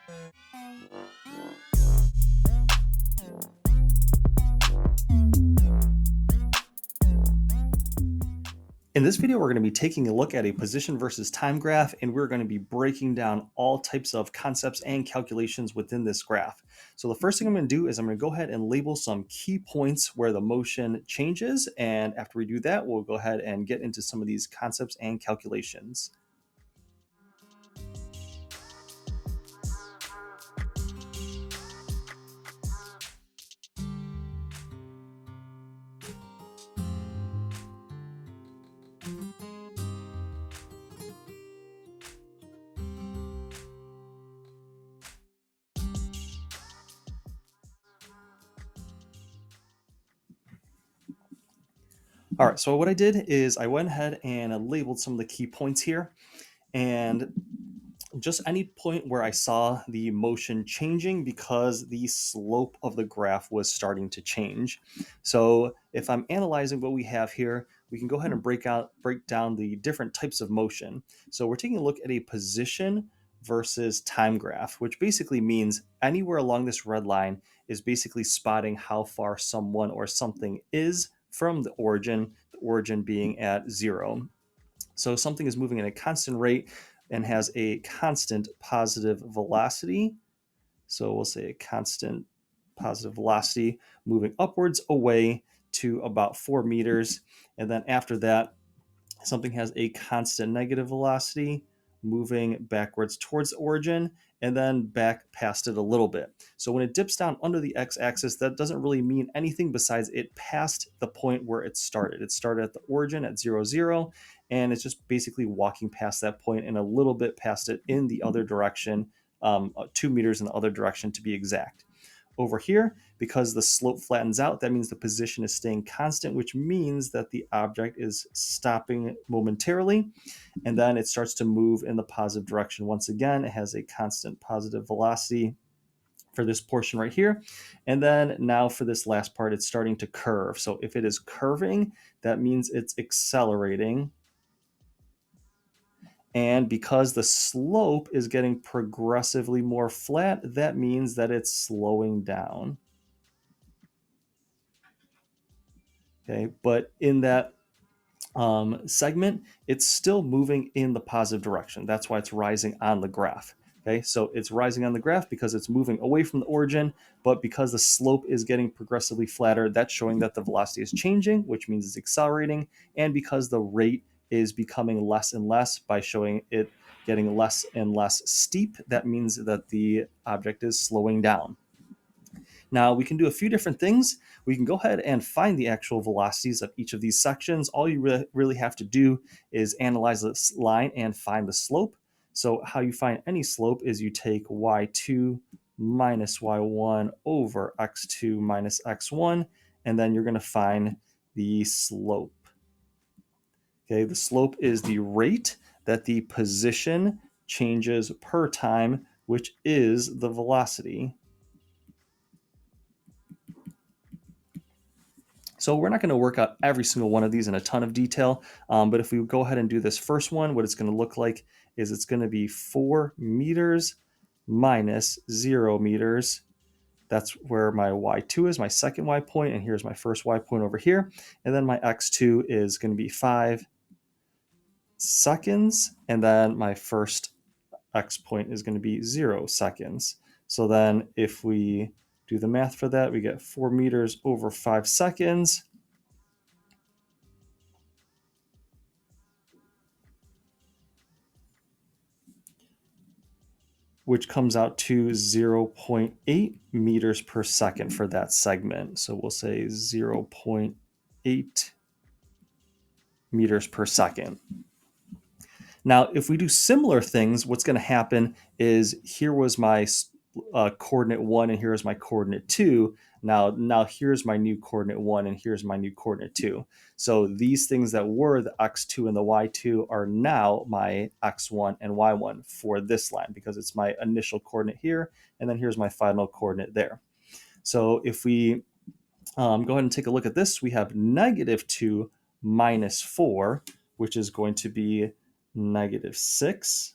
In this video, we're going to be taking a look at a position versus time graph, and we're going to be breaking down all types of concepts and calculations within this graph. So the first thing I'm going to do is I'm going to go ahead and label some key points where the motion changes, and after we do that, we'll go ahead and get into some of these concepts and calculations. All right, so what I did is I went ahead and I labeled some of the key points here, and just any point where I saw the motion changing because the slope of the graph was starting to change. So if I'm analyzing what we have here, we can go ahead and break down the different types of motion. So we're taking a look at a position versus time graph, which basically means anywhere along this red line is basically spotting how far someone or something is from the origin being at 0. So something is moving at a constant rate and has a constant positive velocity. So we'll say a constant positive velocity moving upwards away to about 4 meters. And then after that, something has a constant negative velocity moving backwards towards the origin and then back past it a little bit. So when it dips down under the x-axis, that doesn't really mean anything besides it passed the point where it started. It started at the origin at 0, 0, and it's just basically walking past that point and a little bit past it in the other direction, 2 meters in the other direction to be exact. Over here, because the slope flattens out, that means the position is staying constant, which means that the object is stopping momentarily, and then it starts to move in the positive direction. Once again, it has a constant positive velocity for this portion right here. And then now for this last part, it's starting to curve. So if it is curving, that means it's accelerating. And because the slope is getting progressively more flat, that means that it's slowing down. Okay, but in that segment, it's still moving in the positive direction. That's why it's rising on the graph. Okay, so it's rising on the graph because it's moving away from the origin, but because the slope is getting progressively flatter, that's showing that the velocity is changing, which means it's accelerating, and because the rate is becoming less and less by showing it getting less and less steep, that means that the object is slowing down. Now we can do a few different things. We can go ahead and find the actual velocities of each of these sections. All you really have to do is analyze this line and find the slope. So how you find any slope is you take y2 minus y1 over x2 minus x1, and then you're going to find the slope. Okay, the slope is the rate that the position changes per time, which is the velocity. So we're not going to work out every single one of these in a ton of detail, but if we go ahead and do this first one, what it's going to look like is it's going to be 4 meters minus 0 meters. That's where my y2 is, my second y point, and here's my first y point over here. And then my x2 is going to be 5 seconds, and then my first x point is going to be 0 seconds. So then if we do the math for that, we get 4 meters over 5 seconds. Which comes out to 0.8 meters per second for that segment. So we'll say 0.8 meters per second. Now, if we do similar things, what's going to happen is here was my coordinate 1 and here's my coordinate 2. Now here's my new coordinate 1 and here's my new coordinate 2. So these things that were the x2 and the y2 are now my x1 and y1 for this line because it's my initial coordinate here, and then here's my final coordinate there. So if we go ahead and take a look at this, we have -2 minus 4, which is going to be -6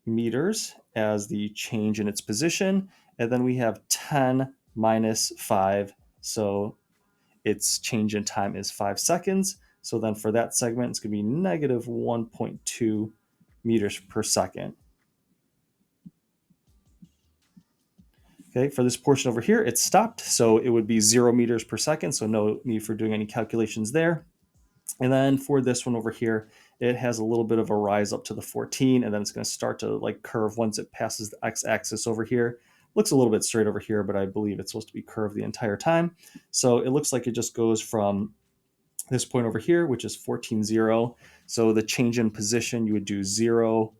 meters, as the change in its position. And then we have 10 minus 5. So its change in time is 5 seconds. So then for that segment, it's going to be negative 1.2 meters per second. Okay, for this portion over here, it's stopped. So it would be 0 meters per second. So no need for doing any calculations there. And then for this one over here, it has a little bit of a rise up to the 14, and then it's going to start to like curve once it passes the x-axis over here. Looks a little bit straight over here, but I believe it's supposed to be curved the entire time. So it looks like it just goes from this point over here, which is 14, 0. So the change in position, you would do 0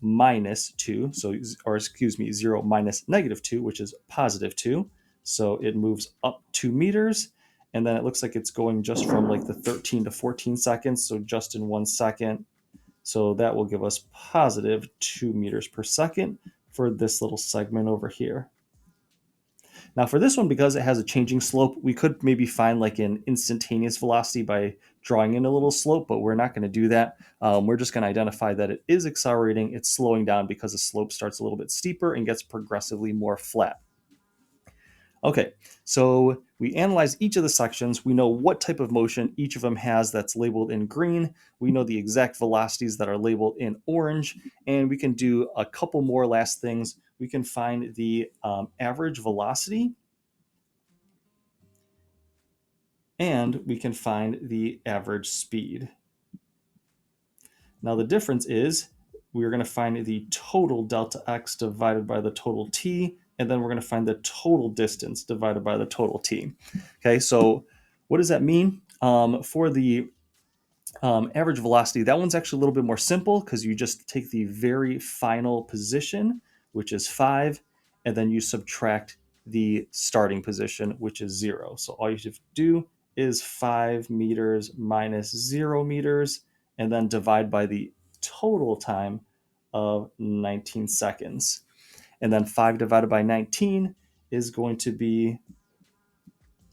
minus 2. So, or excuse me, 0 minus negative 2, which is positive 2. So it moves up 2 meters. And then it looks like it's going just from like the 13 to 14 seconds. So just in 1 second. So that will give us positive 2 meters per second for this little segment over here. Now for this one, because it has a changing slope, we could maybe find like an instantaneous velocity by drawing in a little slope, but we're not going to do that. We're just going to identify that it is accelerating, it's slowing down because the slope starts a little bit steeper and gets progressively more flat. Okay, so we analyze each of the sections. We know what type of motion each of them has that's labeled in green. We know the exact velocities that are labeled in orange, and we can do a couple more last things. We can find the average velocity, and we can find the average speed. Now the difference is we're going to find the total delta x divided by the total t, and then we're going to find the total distance divided by the total t. Okay, so what does that mean? For the average velocity, that one's actually a little bit more simple because you just take the very final position, which is 5, and then you subtract the starting position, which is 0. So all you have to do is 5 meters minus 0 meters, and then divide by the total time of 19 seconds. And then 5 divided by 19 is going to be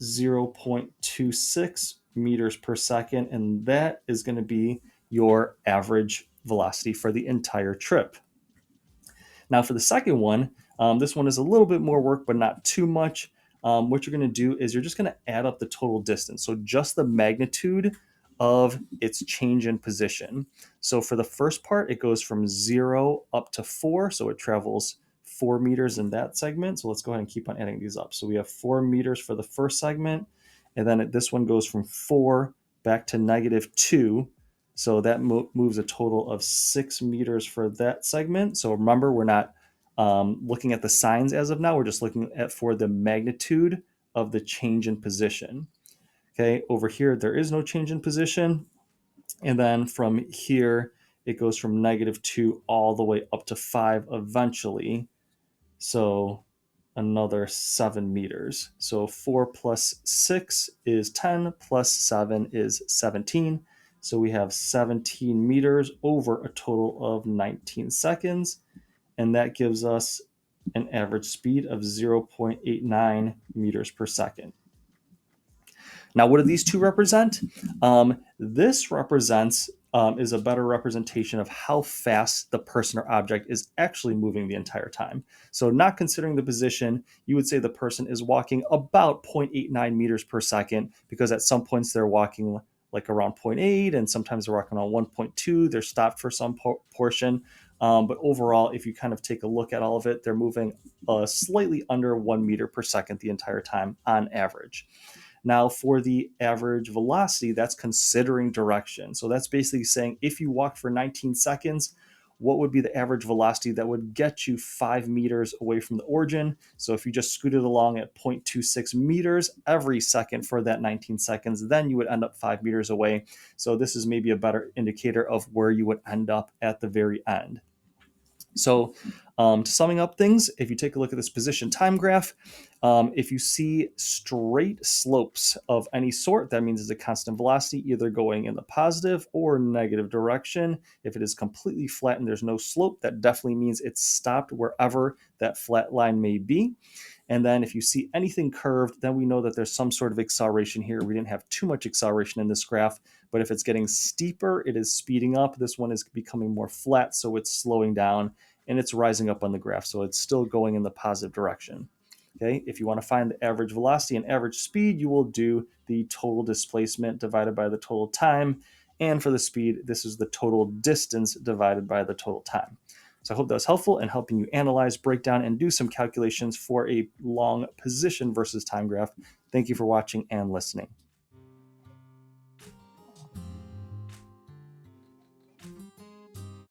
0.26 meters per second, and that is going to be your average velocity for the entire trip. Now for the second one, this one is a little bit more work, but not too much. What you're going to do is you're just going to add up the total distance. So just the magnitude of its change in position. So for the first part, it goes from 0 up to 4. So it travels 4 meters in that segment. So let's go ahead and keep on adding these up. So we have 4 meters for the first segment. And then this one goes from 4 back to negative 2. So that moves a total of 6 meters for that segment. So remember, we're not looking at the signs as of now. We're just looking at for the magnitude of the change in position. Okay, over here, there is no change in position. And then from here, it goes from negative 2 all the way up to 5 eventually. So another 7 meters. So 4 plus 6 is 10, plus 7 is 17. So we have 17 meters over a total of 19 seconds. And that gives us an average speed of 0.89 meters per second. Now, what do these two represent? This represents is a better representation of how fast the person or object is actually moving the entire time. So not considering the position, you would say the person is walking about 0.89 meters per second, because at some points they're walking like around 0.8, and sometimes they're walking on 1.2. They're stopped for some portion. But overall, if you kind of take a look at all of it, they're moving slightly under 1 meter per second the entire time on average. Now, for the average velocity, that's considering direction. So that's basically saying if you walk for 19 seconds, what would be the average velocity that would get you 5 meters away from the origin? So if you just scooted along at 0.26 meters every second for that 19 seconds, then you would end up 5 meters away. So this is maybe a better indicator of where you would end up at the very end. So to summing up things, if you take a look at this position time graph, if you see straight slopes of any sort, that means it's a constant velocity, either going in the positive or negative direction. If it is completely flat and there's no slope, that definitely means it's stopped wherever that flat line may be. And then if you see anything curved, then we know that there's some sort of acceleration here. We didn't have too much acceleration in this graph, but if it's getting steeper, it is speeding up. This one is becoming more flat, so it's slowing down. and it's rising up on the graph, so it's still going in the positive direction. Okay, if you want to find the average velocity and average speed, you will do the total displacement divided by the total time. And for the speed, this is the total distance divided by the total time. So I hope that was helpful in helping you analyze, break down, and do some calculations for a long position versus time graph. Thank you for watching and listening.